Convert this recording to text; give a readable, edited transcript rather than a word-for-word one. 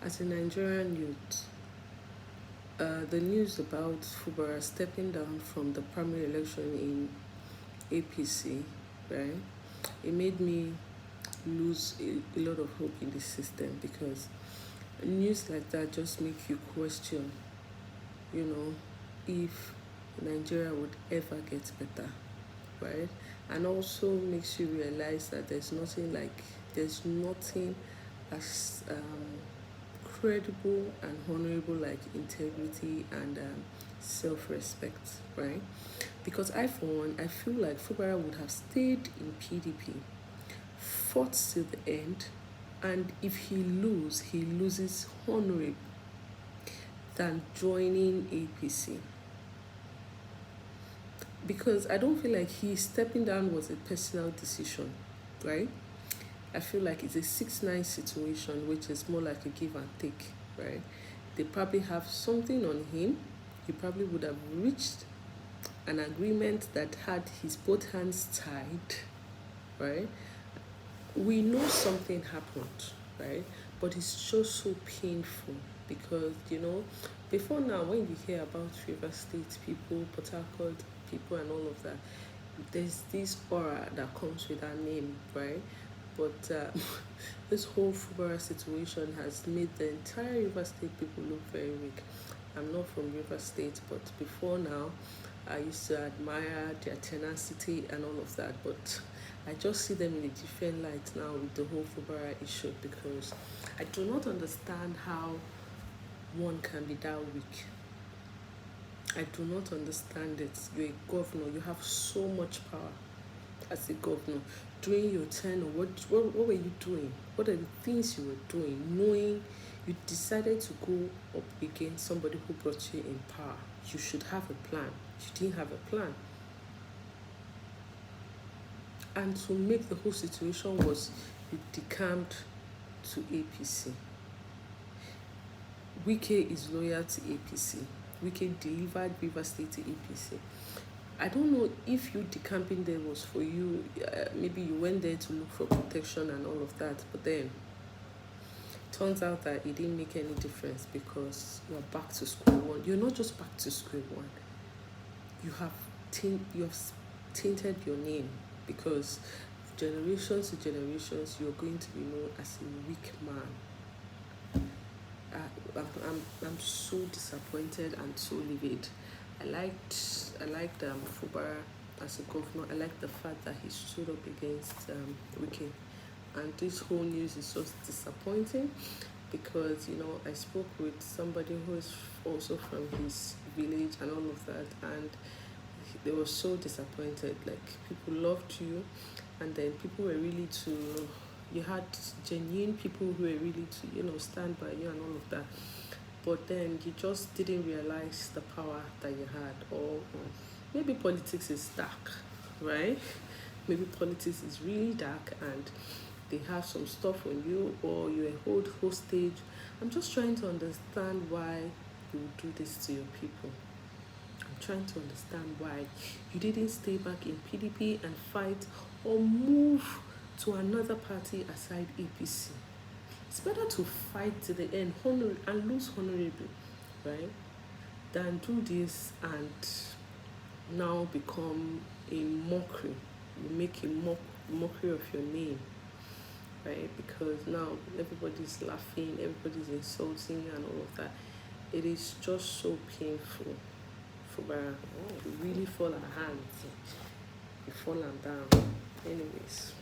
As a Nigerian youth, the news about Fubara stepping down from the primary election in APC, right? It made me lose a lot of hope in the system, because news like that just make you question, you know, if Nigeria would ever get better, right? And also makes you realize that there's nothing as credible and honorable like integrity and self-respect, right? Because I, for one, I feel like Fubara would have stayed in PDP, fought till the end, and if he loses honorably than joining APC. Because I don't feel like he stepping down was a personal decision, right? I feel like it's a 6-9 situation, which is more like a give and take, right? They probably have something on him. He probably would have reached an agreement that had his both hands tied, right? We know something happened, right? But it's just so painful because, before now, when you hear about River State people, Port Harcourt people, and all of that, there's this aura that comes with our name, right? But this whole Fubara situation has made the entire River State people look very weak. I'm not from River State, but before now, I used to admire their tenacity and all of that. But I just see them in a different light now with the whole Fubara issue, because I do not understand how one can be that weak. I do not understand it. You're a governor, you have so much power as a governor. During your tenure, what were you doing? What are the things you were doing, knowing you decided to go up against somebody who brought you in power? You should have a plan. You didn't have a plan. And to make the whole situation was you decamped to APC. Wike is loyal to APC. Wike delivered River State to APC. I don't know if you decamping there was for you. Maybe you went there to look for protection and all of that, but then turns out that it didn't make any difference, because you're back to square one. You're not just back to square one. You have tainted your name, because generations to generations you're going to be known as a weak man. I'm so disappointed and so livid. I liked Fubara as a governor. I like the fact that he stood up against Wike. And this whole news is just disappointing, because I spoke with somebody who is also from his village and all of that, and they were so disappointed. Like, people loved you, and then people were really you had genuine people who were really to stand by you and all of that. But then you just didn't realize the power that you had. Or maybe politics is dark, right? Maybe politics is really dark and they have some stuff on you, or you're held hostage. I'm just trying to understand why you would do this to your people. I'm trying to understand why you didn't stay back in PDP and fight, or move to another party aside APC. It's better to fight to the end and lose honorably, right, than do this and now become a mockery. You make a mockery of your name, right? Because now everybody's laughing, everybody's insulting and all of that. It is just so painful. Fubara, we really fall our hands. We fall down. Anyways.